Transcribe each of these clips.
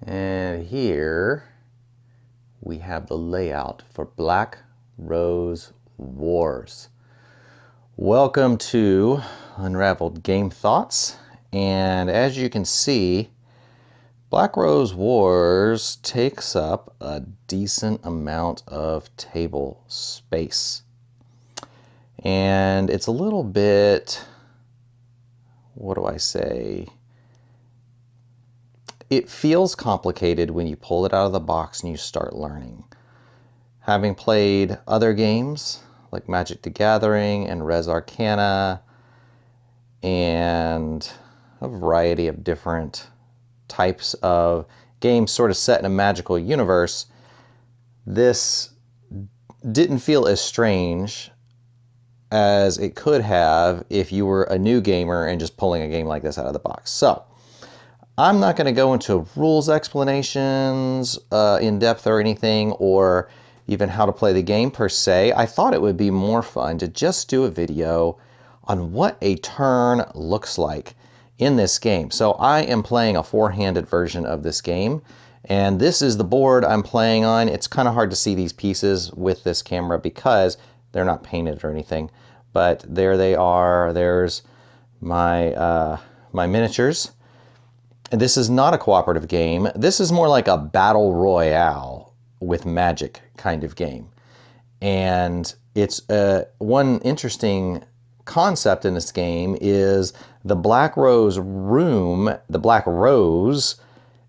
And here we have the layout for Black Rose Wars. Welcome to Unraveled Game Thoughts. And as you can see, Black Rose Wars takes up a decent amount of table space. And it's a little bit, what do I say? It feels complicated when you pull it out of the box and you start learning. Having played other games like Magic the Gathering and Res Arcana and a variety of different types of games sort of set in a magical universe, this didn't feel as strange as it could have if you were a new gamer and just pulling a game like this out of the box. So I'm not going to go into rules explanations in depth or anything, or even how to play the game per se. I thought it would be more fun to just do a video on what a turn looks like in this game. So I am playing a four-handed version of this game, and this is the board I'm playing on. It's kind of hard to see these pieces with this camera because they're not painted or anything, but there they are. There's my my miniatures. And this is not a cooperative game. This is more like a battle royale with magic kind of game. And it's one interesting concept in this game is the Black Rose room, the Black Rose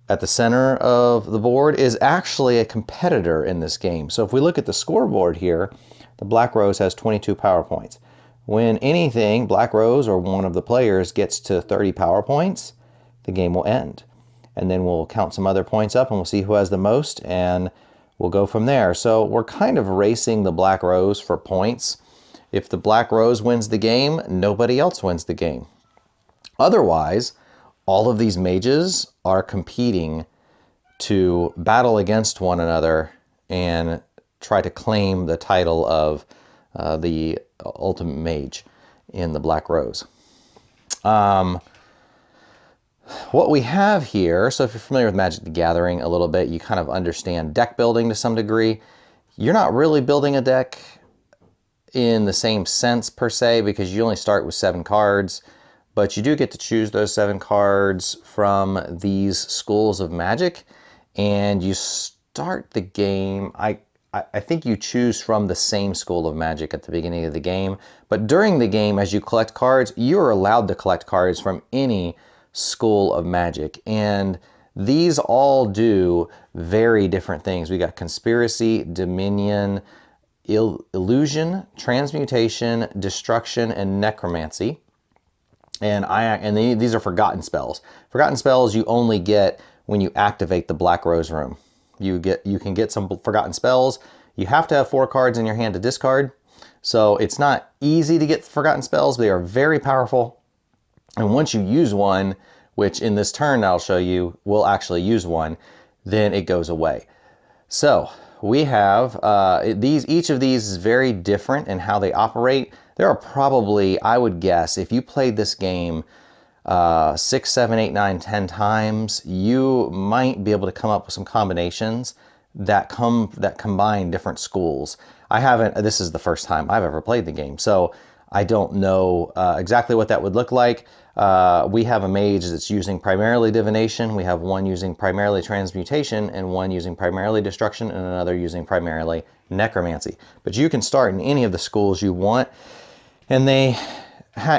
at the center of the board is actually a competitor in this game. So if we look at the scoreboard here, the Black Rose has 22 power points. When anything, Black Rose or one of the players gets to 30 power points, the game will end. And then we'll count some other points up and we'll see who has the most, and we'll go from there. So we're kind of racing the Black Rose for points. If the Black Rose wins the game, nobody else wins the game. Otherwise, all of these mages are competing to battle against one another and try to claim the title of the ultimate mage in the Black Rose. What we have here, so if you're familiar with Magic the Gathering a little bit, you kind of understand deck building to some degree. You're not really building a deck in the same sense per se because you only start with 7 cards, but you do get to choose those 7 cards from these schools of Magic, and you start the game, I think you choose from the same school of Magic at the beginning of the game, but during the game as you collect cards, you're allowed to collect cards from any school of Magic, and these all do very different things. We got Conspiracy, Dominion, Illusion, Transmutation, Destruction, and Necromancy. And these are forgotten spells. Forgotten spells you only get when you activate the Black Rose room. You can get some forgotten spells. You have to have 4 cards in your hand to discard. So it's not easy to get forgotten spells. They are very powerful. And once you use one, which in this turn I'll show you, we'll actually use one, then it goes away. So we have each of these is very different in how they operate. There are probably, I would guess, if you played this game 6, 7, 8, 9, 10 times, you might be able to come up with some combinations that combine different schools. I haven't, this is the first time I've ever played the game, so I don't know exactly what that would look like. We have a mage that's using primarily divination. We have one using primarily transmutation, and one using primarily destruction, and another using primarily necromancy. But you can start in any of the schools you want, and they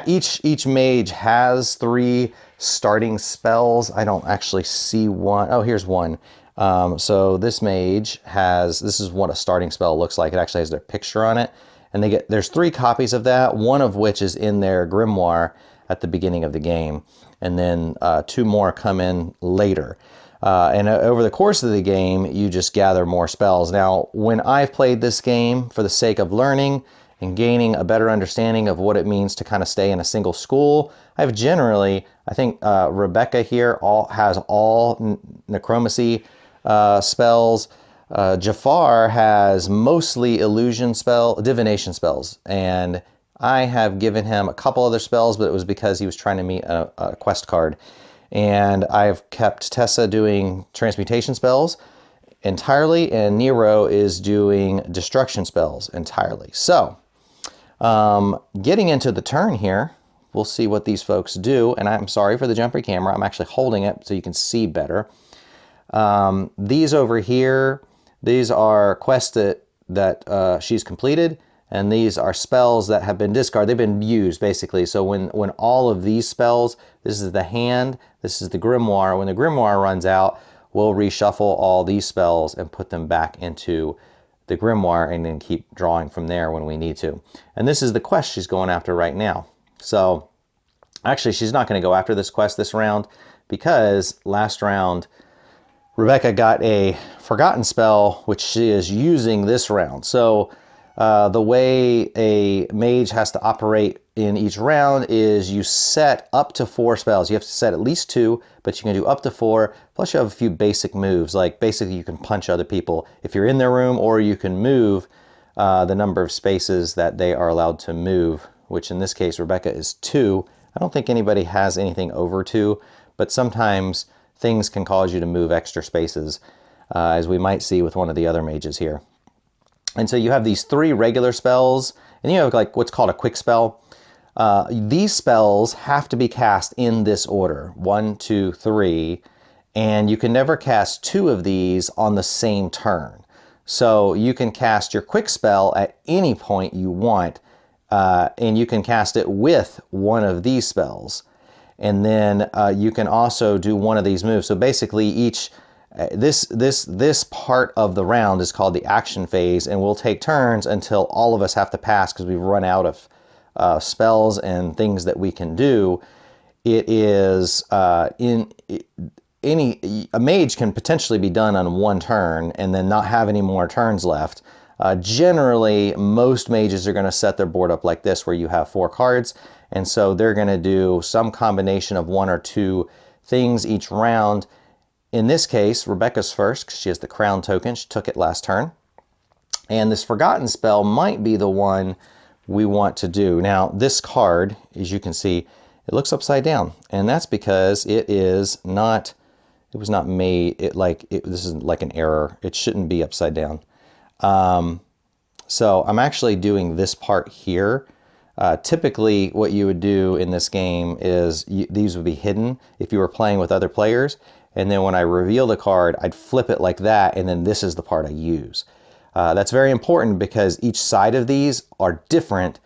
each mage has 3 starting spells. I don't actually see one. Oh, here's one. So this mage has, this is what a starting spell looks like. It actually has their picture on it. And there's 3 copies of that, one of which is in their grimoire at the beginning of the game. And then 2 more come in later. And over the course of the game, you just gather more spells. Now, when I've played this game for the sake of learning and gaining a better understanding of what it means to kind of stay in a single school, I've generally, I think Rebecca here has all necromancy spells. Jafar has mostly divination spells, and I have given him a couple other spells, but it was because he was trying to meet a quest card. And I've kept Tessa doing transmutation spells entirely, and Nero is doing destruction spells entirely. So, getting into the turn here, we'll see what these folks do. And I'm sorry for the jumpy camera. I'm actually holding it so you can see better. These over here, these are quests that she's completed, and these are spells that have been discarded. They've been used, basically. So when all of these spells, this is the hand, this is the grimoire. When the grimoire runs out, we'll reshuffle all these spells and put them back into the grimoire and then keep drawing from there when we need to. And this is the quest she's going after right now. So actually, she's not going to go after this quest this round because last round Rebecca got a forgotten spell, which she is using this round. So the way a mage has to operate in each round is you set up to 4 spells. You have to set at least 2, but you can do up to 4. Plus you have a few basic moves, like basically you can punch other people if you're in their room, or you can move the number of spaces that they are allowed to move, which in this case Rebecca is 2. I don't think anybody has anything over 2, but sometimes things can cause you to move extra spaces, as we might see with one of the other mages here. And so you have these 3 regular spells, and you have like what's called a quick spell. These spells have to be cast in this order, 1, 2, 3, and you can never cast 2 of these on the same turn. So you can cast your quick spell at any point you want, and you can cast it with one of these spells. And then you can also do one of these moves. So basically each this part of the round is called the action phase, and we'll take turns until all of us have to pass because we've run out of spells and things that we can do. It is a mage can potentially be done on 1 turn and then not have any more turns left. Generally, most mages are going to set their board up like this, where you have 4 cards, and so they're going to do some combination of 1 or 2 things each round. In this case, Rebecca's first because she has the crown token. She took it last turn. And this forgotten spell might be the one we want to do. Now, this card, as you can see, it looks upside down. And that's because it was not made, this is like an error. It shouldn't be upside down. So I'm actually doing this part here. Typically, what you would do in this game is these would be hidden if you were playing with other players. And then when I reveal the card, I'd flip it like that, and then this is the part I use. That's very important because each side of these are different,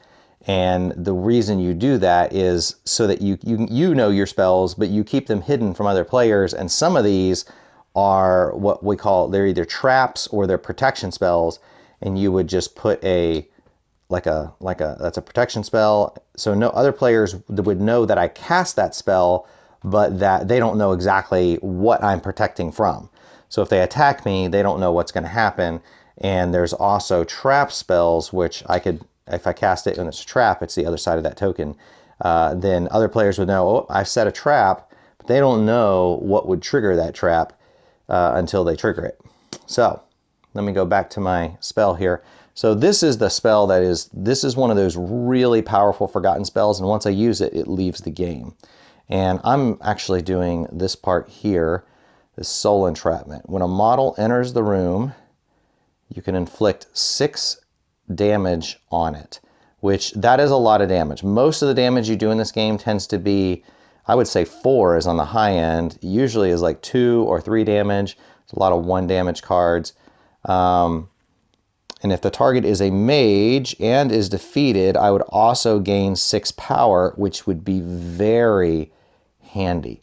and the reason you do that is so that you know your spells, but you keep them hidden from other players. And some of these are what we call, they're either traps or they're protection spells, and you would just put that's a protection spell, so no other players would know that I cast that spell, but that they don't know exactly what I'm protecting from. So if they attack me, they don't know what's going to happen. And there's also trap spells, which I could, if I cast it and it's a trap, it's the other side of that token. Then other players would know, oh, I've set a trap, but they don't know what would trigger that trap until they trigger it. So let me go back to my spell here. So this is the spell this is one of those really powerful forgotten spells, and once I use it, it leaves the game. And I'm actually doing this part here, this soul entrapment. When a model enters the room, you can inflict 6 damage on it, which that is a lot of damage. Most of the damage you do in this game tends to be, I would say 4 is on the high end. Usually is like 2 or 3 damage. It's a lot of 1 damage cards. And if the target is a mage and is defeated, I would also gain 6 power, which would be very handy.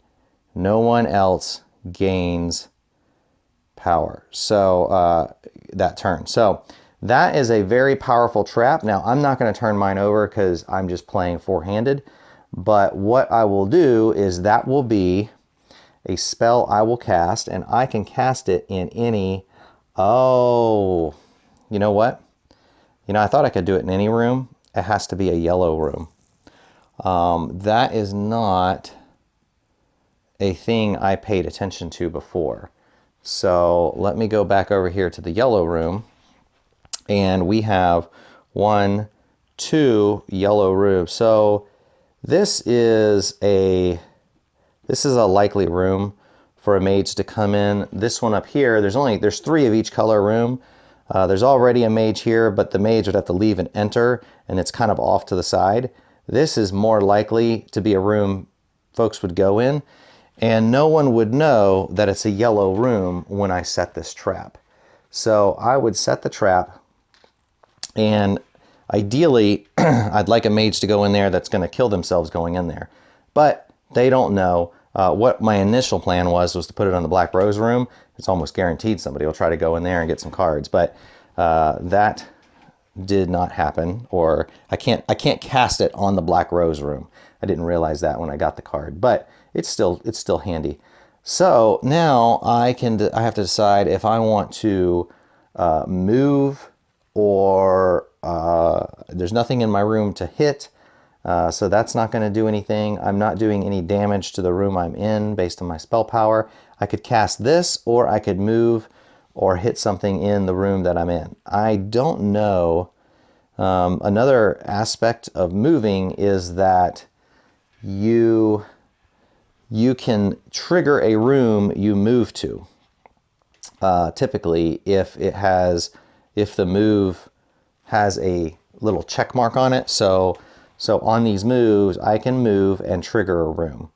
No one else gains power. So that turn. So that is a very powerful trap. Now, I'm not going to turn mine over because I'm just playing 4-handed. But what I will do is that will be a spell I will cast, and I can cast it in any... Oh... You know what? I thought I could do it in any room. It has to be a yellow room. That is not a thing I paid attention to before. So let me go back over here to the yellow room. And we have 1, 2 yellow rooms. So this is this is a likely room for a mage to come in. This one up here, there's 3 of each color room. There's already a mage here, but the mage would have to leave and enter, and it's kind of off to the side. This is more likely to be a room folks would go in, and no one would know that it's a yellow room when I set this trap. So I would set the trap, and ideally I'd like a mage to go in there that's going to kill themselves going in there. But they don't know. What my initial plan was to put it on the Black Rose room. It's almost guaranteed somebody will try to go in there and get some cards, but that did not happen. Or I can't cast it on the Black Rose room. I didn't realize that when I got the card, but it's still handy. So now I have to decide if I want to move, or there's nothing in my room to hit. So that's not going to do anything. I'm not doing any damage to the room I'm in based on my spell power. I could cast this, or I could move or hit something in the room that I'm in. I don't know. Another aspect of moving is that you can trigger a room you move to. Typically, if the move has a little check mark on it. So on these moves, I can move and trigger a room.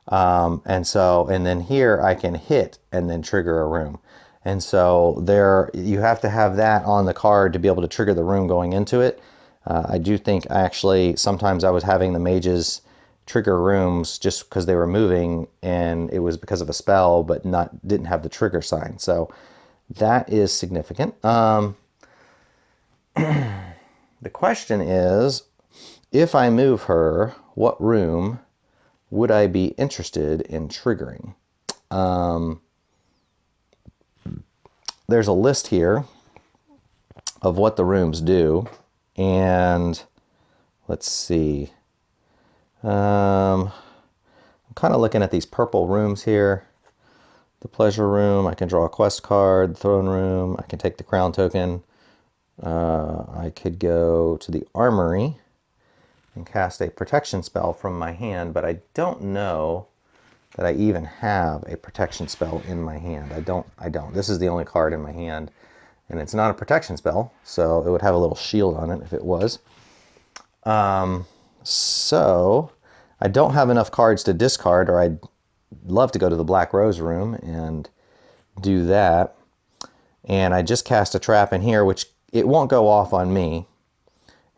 And then here I can hit and then trigger a room. And so you have to have that on the card to be able to trigger the room going into it. I do think actually sometimes I was having the mages trigger rooms just because they were moving, and it was because of a spell, but didn't have the trigger sign. So that is significant. The question is, if I move her, what room would I be interested in triggering? There's a list here of what the rooms do, and let's see. I'm kind of looking at these purple rooms here. The pleasure room, I can draw a quest card. The throne room, I can take the crown token. I could go to the armory and cast a protection spell from my hand, but I don't know that I even have a protection spell in my hand. I don't. This is the only card in my hand, and it's not a protection spell, so it would have a little shield on it if it was. So I don't have enough cards to discard, or I'd love to go to the Black Rose room and do that. And I just cast a trap in here, which it won't go off on me.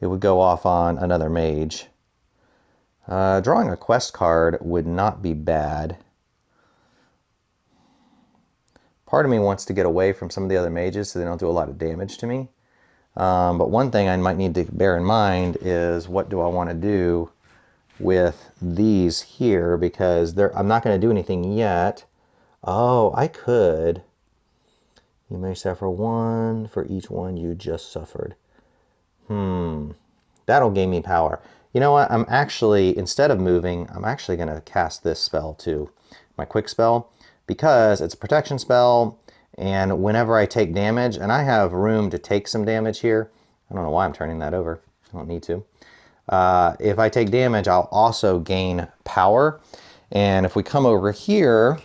It would go off on another mage. Drawing a quest card would not be bad. Part of me wants to get away from some of the other mages so they don't do a lot of damage to me. But one thing I might need to bear in mind is, what do I want to do with these here, because I'm not going to do anything yet. Oh, I could. You may suffer 1 for each one you just suffered. That'll gain me power. You know what? Instead of moving, I'm actually going to cast this spell too. My quick spell, because it's a protection spell, and whenever I take damage, and I have room to take some damage here. I don't know why I'm turning that over. I don't need to. If I take damage, I'll also gain power. And if we come over here,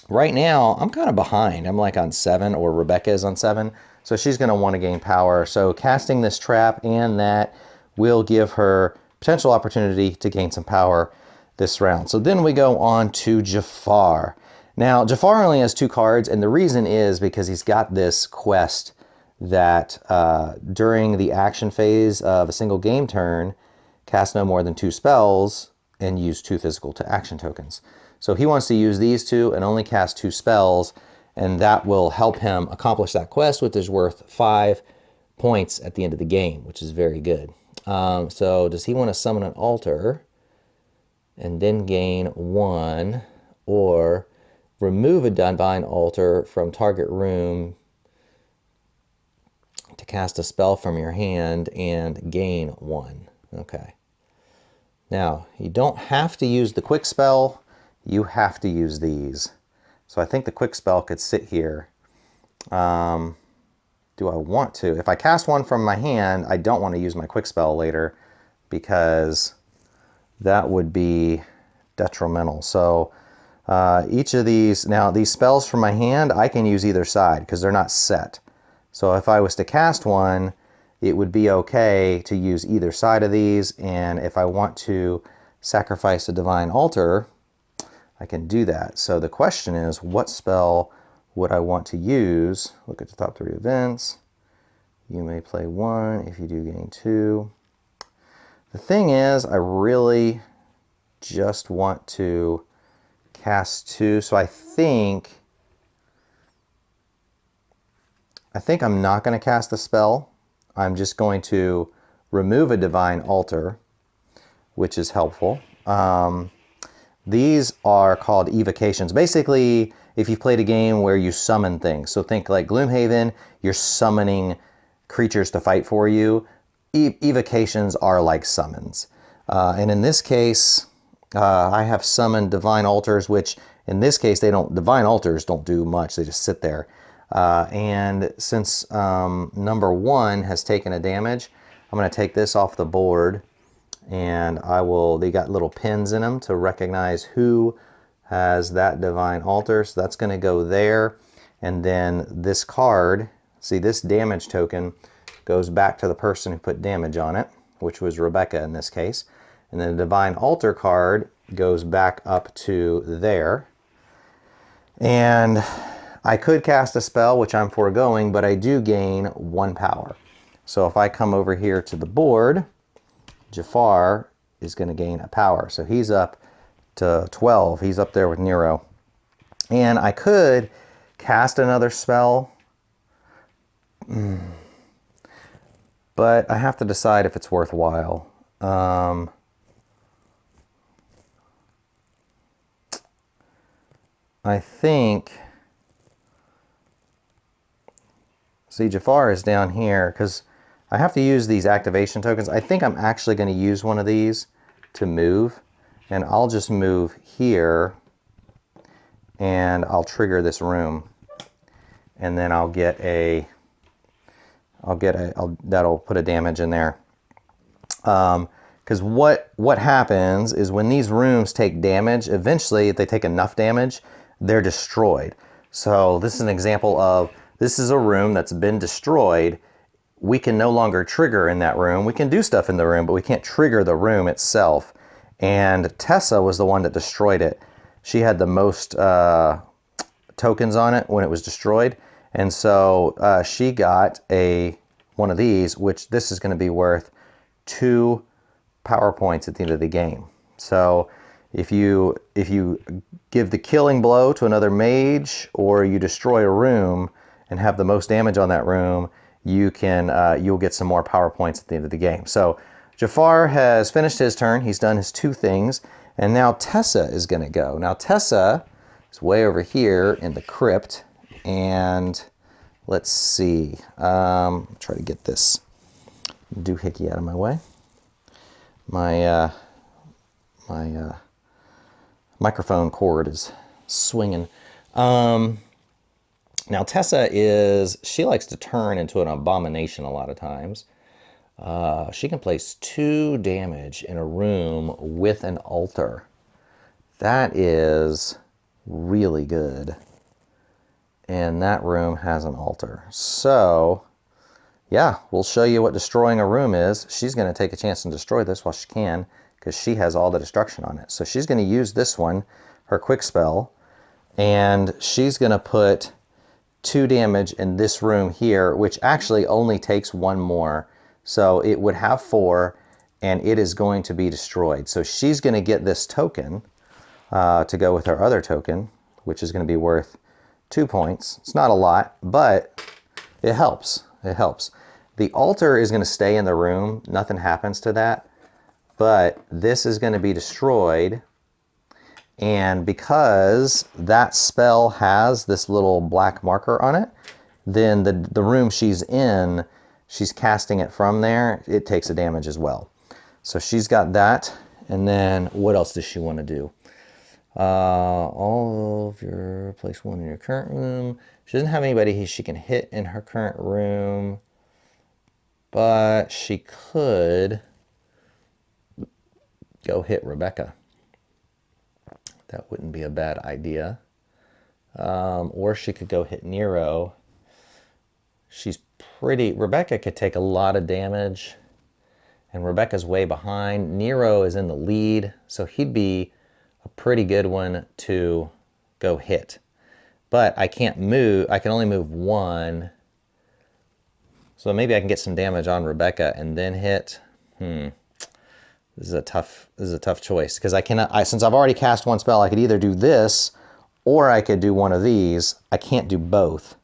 right now, I'm kind of behind. I'm like on 7, or Rebecca is on 7. So she's going to want to gain power. So casting this trap and that will give her potential opportunity to gain some power this round. So then we go on to Jafar. Now, Jafar only has 2 cards, and the reason is because he's got this quest that during the action phase of a single game turn, cast no more than 2 spells and use 2 physical to action tokens. So he wants to use these 2 and only cast 2 spells, and that will help him accomplish that quest, which is worth 5 points at the end of the game, which is very good. So does he want to summon an altar and then gain 1, or remove a divine altar from target room to cast a spell from your hand and gain 1? Okay. Now, you don't have to use the quick spell. You have to use these. So I think the quick spell could sit here. Do I want to? If I cast 1 from my hand, I don't want to use my quick spell later, because that would be detrimental. So each of these, now these spells from my hand, I can use either side because they're not set. So if I was to cast one, it would be okay to use either side of these, and if I want to sacrifice a divine altar, I can do that. So the question is, what spell would I want to use? Look at the top 3 events. You may play 1. If you do, gain 2. The thing is, I really just want to cast 2, so I think I'm not going to cast the spell. I'm just going to remove a divine altar, which is helpful. These are called evocations. Basically, if you've played a game where you summon things, so think like Gloomhaven, you're summoning creatures to fight for you. Evocations are like summons. And in this case, I have summoned divine altars, which in this case, divine altars don't do much. They just sit there. And since number 1 has taken a damage, I'm going to take this off the board, and they got little pins in them to recognize who has that divine altar. So that's going to go there. And then this card, see, this damage token goes back to the person who put damage on it, which was Rebecca in this case. And then the divine altar card goes back up to there. And I could cast a spell, which I'm foregoing, but I do gain 1 power. So if I come over here to the board, Jafar is going to gain a power. So he's up to 12. He's up there with Nero. And I could cast another spell, but I have to decide if it's worthwhile. I think... See, Jafar is down here because I have to use these activation tokens. I think I'm actually going to use one of these to move, and I'll just move here, and I'll trigger this room, and then that'll put a damage in there. Because what happens is when these rooms take damage, eventually, if they take enough damage, they're destroyed. So this is an example of, this is a room that's been destroyed. We can no longer trigger in that room. We can do stuff in the room, but we can't trigger the room itself. And Tessa was the one that destroyed it. She had the most tokens on it when it was destroyed. And so she got one of these, which this is going to be worth 2 power points at the end of the game. So if you give the killing blow to another mage, or you destroy a room and have the most damage on that room, you'll get some more power points at the end of the game. So Jafar has finished his turn. He's done his 2 things, and now Tessa is going to go. Now Tessa is way over here in the crypt, and let's see. Try to get this doohickey out of my way. My microphone cord is swinging. Now Tessa she likes to turn into an abomination a lot of times. She can place 2 damage in a room with an altar. That is really good. And that room has an altar. So, yeah, we'll show you what destroying a room is. She's going to take a chance and destroy this while she can, because she has all the destruction on it. So she's going to use this one, her quick spell, and she's going to put 2 damage in this room here, which actually only takes 1 more. So it would have 4, and it is going to be destroyed. So she's going to get this token to go with her other token, which is going to be worth 2 points. It's not a lot, but it helps. It helps. The altar is going to stay in the room. Nothing happens to that. But this is going to be destroyed. And because that spell has this little black marker on it, then the room she's in, she's casting it from there, it takes a damage as well. So she's got that. And then what else does she want to do? All of your, place 1 in your current room. She doesn't have anybody she can hit in her current room, but she could go hit Rebecca. That wouldn't be a bad idea. Or she could go hit Nero. She's pretty... Rebecca could take a lot of damage, and Rebecca's way behind. Nero is in the lead, so he'd be a pretty good one to go hit. But I can't move. I can only move one. So maybe I can get some damage on Rebecca and then hit. This is a tough choice, because I cannot. Since I've already cast one spell, I could either do this or I could do one of these. I can't do both.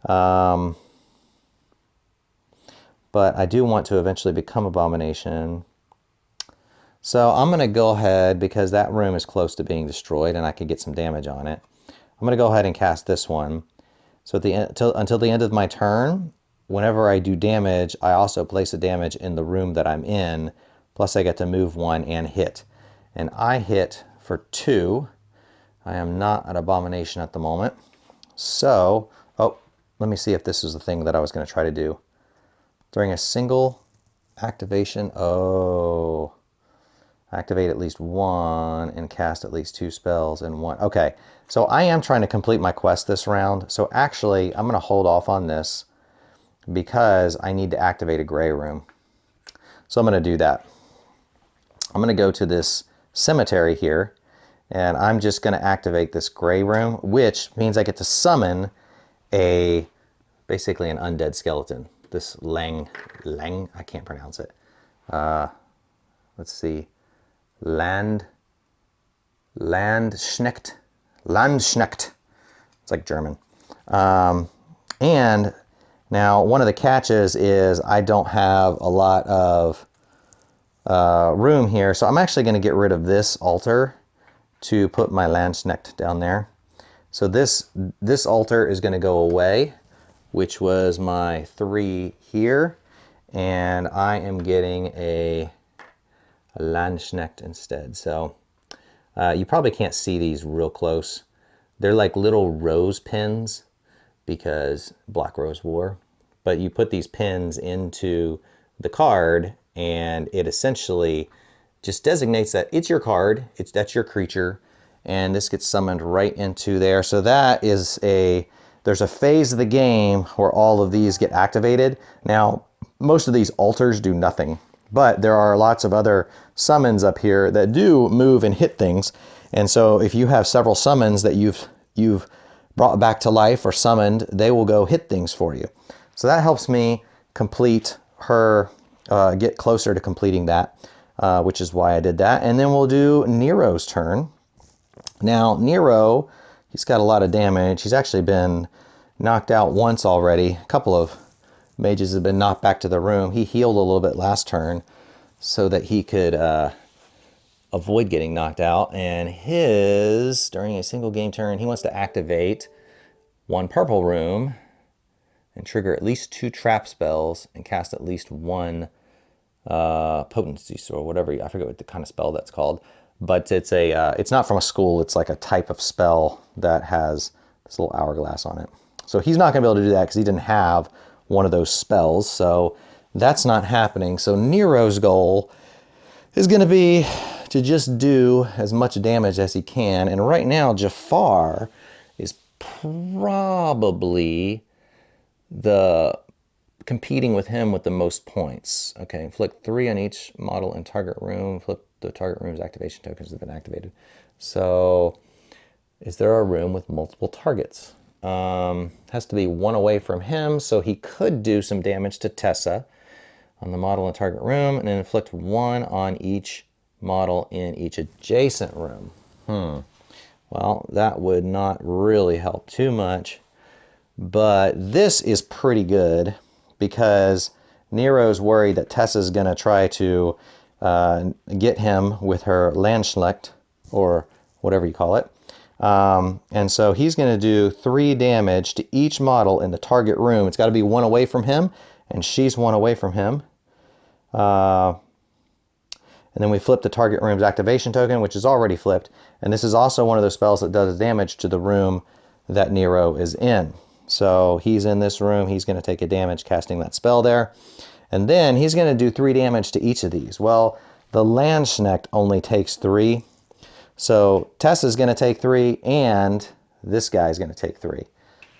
But I do want to eventually become Abomination. So I'm going to go ahead, because that room is close to being destroyed and I could get some damage on it. I'm going to go ahead and cast this one. So until the end of my turn, whenever I do damage, I also place a damage in the room that I'm in, plus I get to move one and hit. And I hit for 2. I am not an Abomination at the moment. So, oh, let me see if this is the thing that I was going to try to do. During a single activation, activate at least 1 and cast at least 2 spells in 1. Okay, so I am trying to complete my quest this round. So actually, I'm going to hold off on this because I need to activate a gray room. So I'm going to do that. I'm going to go to this cemetery here, and I'm just going to activate this gray room, which means I get to summon basically an undead skeleton. This Lang, I can't pronounce it. Let's see. Landsknecht. It's like German. And now one of the catches is I don't have a lot of room here, so I'm actually going to get rid of this altar to put my Landsknecht down there. So this altar is going to go away, which was my 3 here, and I am getting a Landsknecht instead. So you probably can't see these real close. They're like little rose pins because Black Rose War. But you put these pins into the card, and it essentially just designates that it's your card, that's your creature, and this gets summoned right into there. So that is there's a phase of the game where all of these get activated. Now, most of these altars do nothing, but there are lots of other summons up here that do move and hit things. And so if you have several summons that you've brought back to life or summoned, they will go hit things for you. So that helps me complete her, get closer to completing that, which is why I did that. And then we'll do Nero's turn. Now, Nero, he's got a lot of damage. He's actually been knocked out once already. A couple of mages have been knocked back to the room. He healed a little bit last turn so that he could avoid getting knocked out. And during a single game turn, he wants to activate 1 purple room and trigger at least 2 trap spells and cast at least 1 potency, or whatever. I forget what the kind of spell that's called. But it's not from a school. It's like a type of spell that has this little hourglass on it. So he's not going to be able to do that because he didn't have one of those spells. So that's not happening. So Nero's goal is going to be to just do as much damage as he can. And right now, Jafar is probably competing with him with the most points. Okay, inflict 3 on each model in target room. Flip the target room's activation tokens have been activated. So, is there a room with multiple targets? Has to be 1 away from him, so he could do some damage to Tessa on the model in target room, and then inflict 1 on each model in each adjacent room. Well, that would not really help too much, but this is pretty good because Nero's worried that Tessa's going to try to get him with her Landsknecht, or whatever you call it. And so he's going to do 3 damage to each model in the target room. It's got to be 1 away from him, and she's 1 away from him. And then we flip the target room's activation token, which is already flipped. And this is also one of those spells that does damage to the room that Nero is in. So he's in this room. He's going to take a damage casting that spell there. And then he's going to do 3 damage to each of these. Well, the Landsknecht only takes 3. So Tessa's going to take 3, and this guy's going to take 3.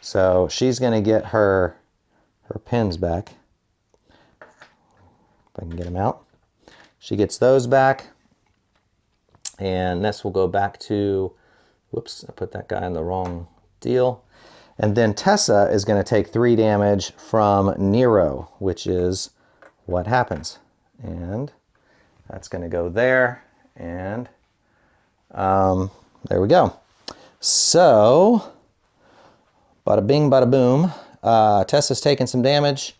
So she's going to get her pins back. If I can get them out. She gets those back. And this will go back to, whoops, I put that guy in the wrong deal. And then Tessa is going to take 3 damage from Nero, which is what happens. And that's going to go there. And there we go. So, bada bing, bada boom. Tessa's taken some damage.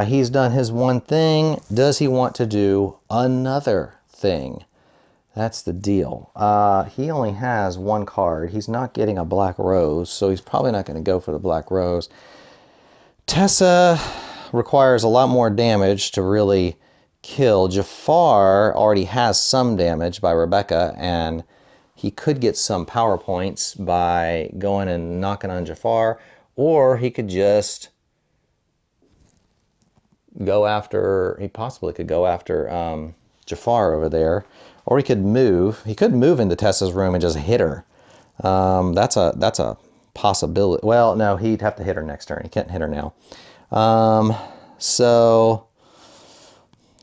He's done his one thing. Does he want to do another thing? That's the deal. He only has 1 card. He's not getting a black rose, so he's probably not going to go for the black rose. Tessa requires a lot more damage to really kill. Jafar already has some damage by Rebecca, and he could get some power points by going and knocking on Jafar, or he could just go after, he possibly could go after Jafar over there, or he could move. He could move into Tessa's room and just hit her. That's a possibility. Well, no, he'd have to hit her next turn. He can't hit her now. So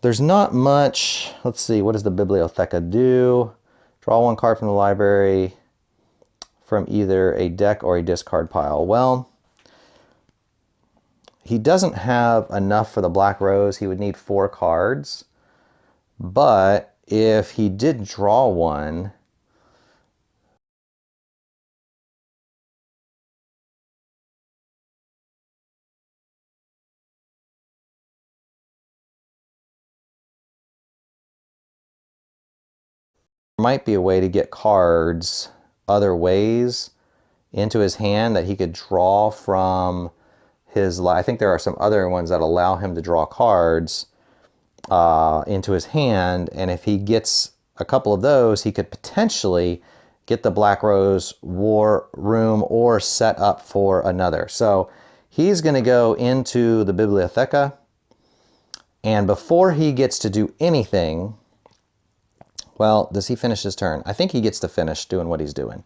there's not much. Let's see, what does the Bibliotheca do? Draw 1 card from the library from either a deck or a discard pile. Well, he doesn't have enough for the black rose. He would need 4 cards. But if he did draw 1, there might be a way to get cards other ways into his hand that he could draw from his, I think there are some other ones that allow him to draw cards into his hand, and if he gets a couple of those, he could potentially get the black rose war room or set up for another. So he's going to go into the Bibliotheca, and before he gets to do anything, well, does he finish his turn? I think he gets to finish doing what he's doing.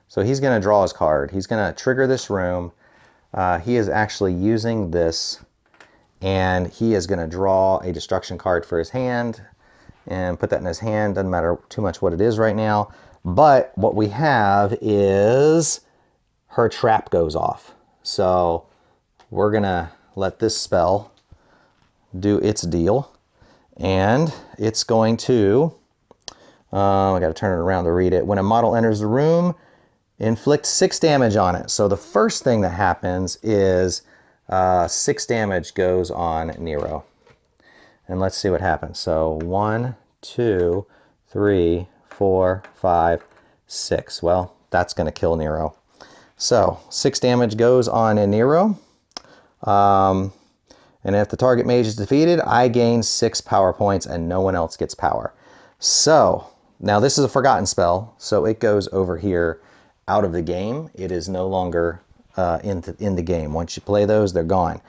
So he's going to draw his card. He's going to trigger this room. He is actually using this, and he is going to draw a destruction card for his hand and put that in his hand. Doesn't matter too much what it is right now. But what we have is her trap goes off. So we're going to let this spell do its deal. And it's going to, I got to turn it around to read it. When a model enters the room, inflict 6 damage on it. So the first thing that happens is 6 damage goes on Nero. And let's see what happens. So 1, 2, 3, 4, 5, 6. Well, that's going to kill Nero. So 6 damage goes on Nero. And if the target mage is defeated, I gain 6 power points and no one else gets power. So now this is a forgotten spell, so it goes over here out of the game. It is no longer in the game. Once you play those, they're gone.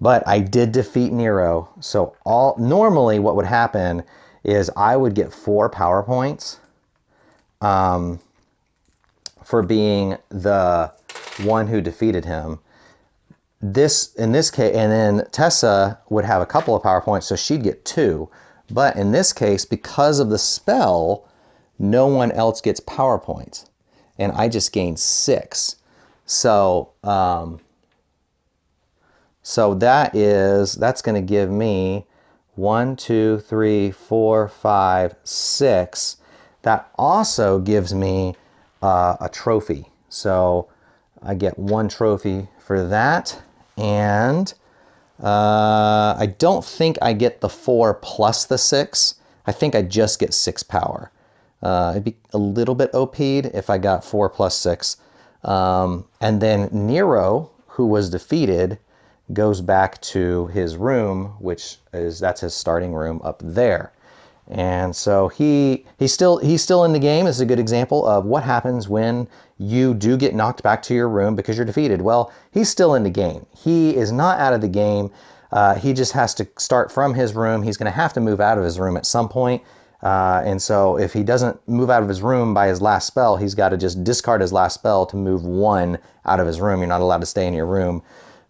But I did defeat Nero, so normally what would happen is I would get 4 power points for being the one who defeated him. In this case, and then Tessa would have a couple of power points, so she'd get 2. But in this case, because of the spell, no one else gets power points, and I just gained 6. So that's going to give me 1, 2, 3, 4, 5, 6. That also gives me a trophy. So I get 1 trophy for that, and I don't think I get the 4 plus the 6. I think I just get 6 power. It'd be a little bit OP'd if I got 4 plus 6. And then Nero, who was defeated, goes back to his room, that's his starting room up there. And so he's still in the game. This is a good example of what happens when you do get knocked back to your room because you're defeated. Well, he's still in the game. He is not out of the game. He just has to start from his room. He's going to have to move out of his room at some point. And so if he doesn't move out of his room by his last spell, he's got to just discard his last spell to move 1 out of his room. You're not allowed to stay in your room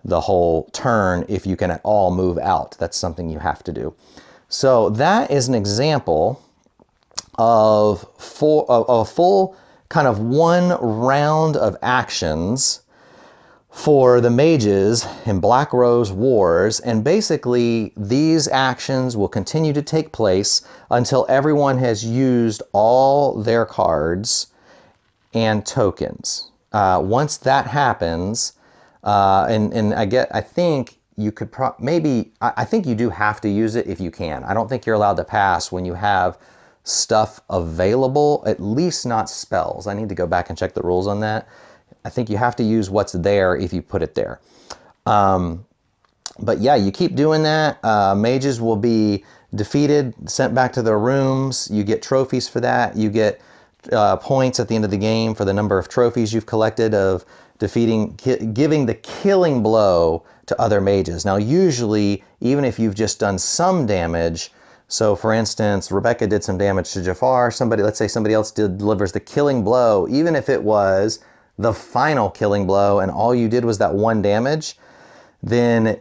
the whole turn if you can at all move out. That's something you have to do. So that is an example of a full kind of 1 round of actions for the mages in Black Rose Wars, and basically these actions will continue to take place until everyone has used all their cards and tokens. Once that happens, and I think you could I think you do have to use it if you can. I don't think you're allowed to pass when you have stuff available, at least not spells. I need to go back and check the rules on that. I think you have to use what's there if you put it there. But yeah, you keep doing that. Mages will be defeated, sent back to their rooms. You get trophies for that. You get points at the end of the game for the number of trophies you've collected of defeating, giving the killing blow to other mages. Now, usually, even if you've just done some damage, so for instance, Rebecca did some damage to Jafar, let's say somebody else delivers the killing blow, even if it was the final killing blow and all you did was that 1 damage, then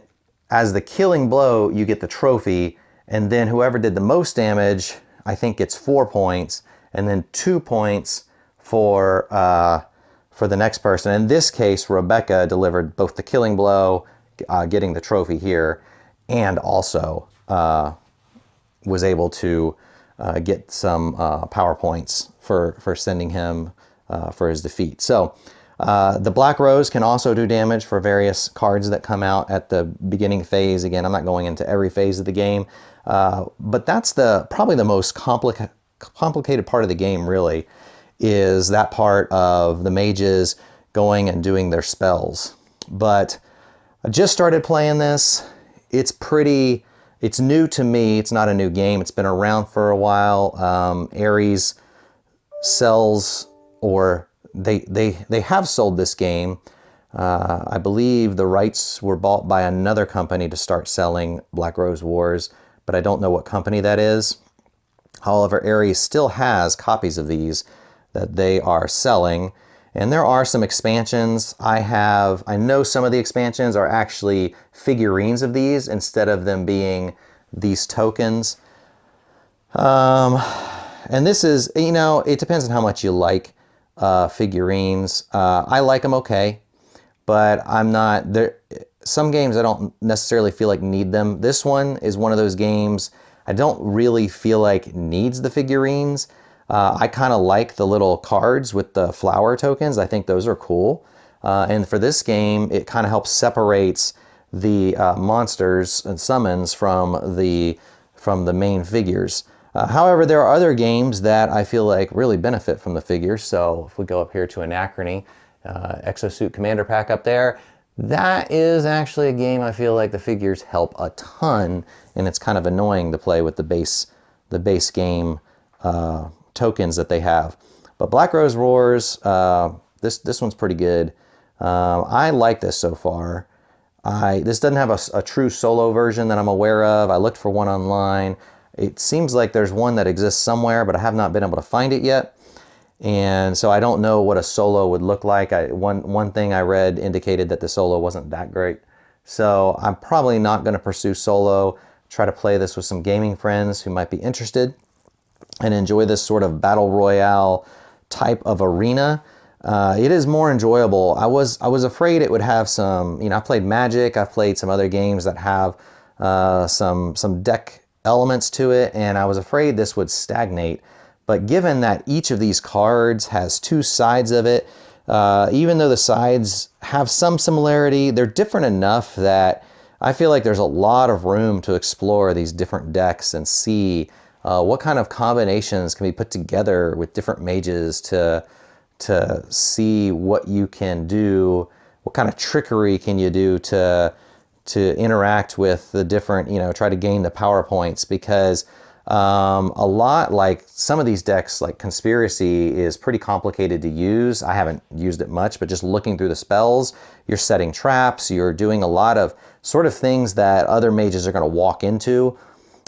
as the killing blow, you get the trophy, and then whoever did the most damage, I think gets 4 points, and then 2 points for the next person. In this case, Rebecca delivered both the killing blow, getting the trophy here, and also was able to get some power points for sending him for his defeat. So the Black Rose can also do damage for various cards that come out at the beginning phase. Again, I'm not going into every phase of the game, but that's probably the most complicated part of the game, really, is that part of the mages going and doing their spells. But I just started playing this. It's new to me. It's not a new game. It's been around for a while. Ares sells, or they have sold this game. I believe the rights were bought by another company to start selling Black Rose Wars, but I don't know what company that is. However, Ares still has copies of these that they are selling, and there are some expansions. I know some of the expansions are actually figurines of these instead of them being these tokens. And this is, it depends on how much you like figurines. I like them okay, but I'm not there. Some games I don't necessarily feel like need them. This one is one of those games I don't really feel like needs the figurines. I kind of like the little cards with the flower tokens. I think those are cool. And for this game, it kind of helps separates the monsters and summons from the main figures. However, there are other games that I feel like really benefit from the figures. So if we go up here to Anachrony, Exosuit Commander Pack up there, that is actually a game I feel like the figures help a ton, and it's kind of annoying to play with the base game tokens that they have. But Black Rose Wars, this one's pretty good. I like this so far. This doesn't have a true solo version that I'm aware of. I looked for one online. It seems like there's one that exists somewhere, but I have not been able to find it yet. And so I don't know what a solo would look like. One thing I read indicated that the solo wasn't that great. So I'm probably not going to pursue solo. Try to play this with some gaming friends who might be interested and enjoy this sort of battle royale type of arena. It is more enjoyable. I was afraid it would have some, I played Magic, I've played some other games that have some deck elements to it, and I was afraid this would stagnate. But given that each of these cards has 2 sides of it, even though the sides have some similarity, they're different enough that I feel like there's a lot of room to explore these different decks and see what kind of combinations can be put together with different mages to see what you can do, what kind of trickery can you do to interact with the different, try to gain the power points, because a lot, like some of these decks, like Conspiracy, is pretty complicated to use. I haven't used it much, but just looking through the spells, you're setting traps, you're doing a lot of sort of things that other mages are going to walk into.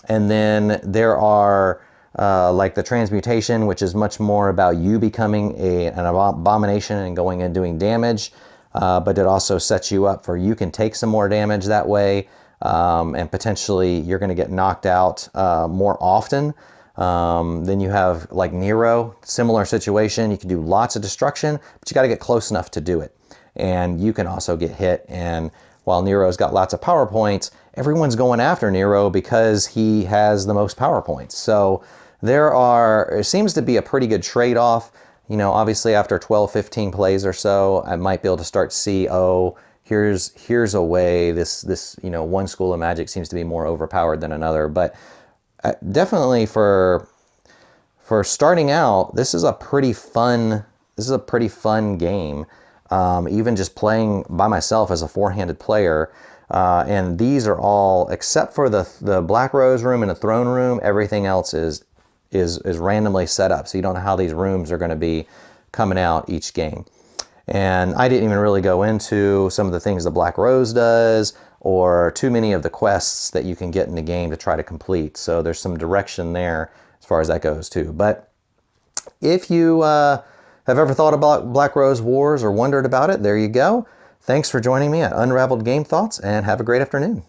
And then there are like the transmutation, which is much more about you becoming an abomination and going and doing damage. But it also sets you up for you can take some more damage that way, and potentially you're going to get knocked out more often. Then you have like Nero, similar situation. You can do lots of destruction, but you got to get close enough to do it. And you can also get hit. And while Nero's got lots of power points, everyone's going after Nero because he has the most power points. So it seems to be a pretty good trade-off. You know, obviously after 12, 15 plays or so, I might be able to start to see, oh, here's a way this you know, one school of magic seems to be more overpowered than another. But definitely for starting out, this is a pretty fun game. Even just playing by myself as a four-handed player. And these are all, except for the Black Rose room and the throne room, everything else is randomly set up. So you don't know how these rooms are going to be coming out each game. And I didn't even really go into some of the things the Black Rose does, or too many of the quests that you can get in the game to try to complete. So there's some direction there as far as that goes too. But if you have ever thought about Black Rose Wars or wondered about it, there you go. Thanks for joining me at Unraveled Game Thoughts, and have a great afternoon.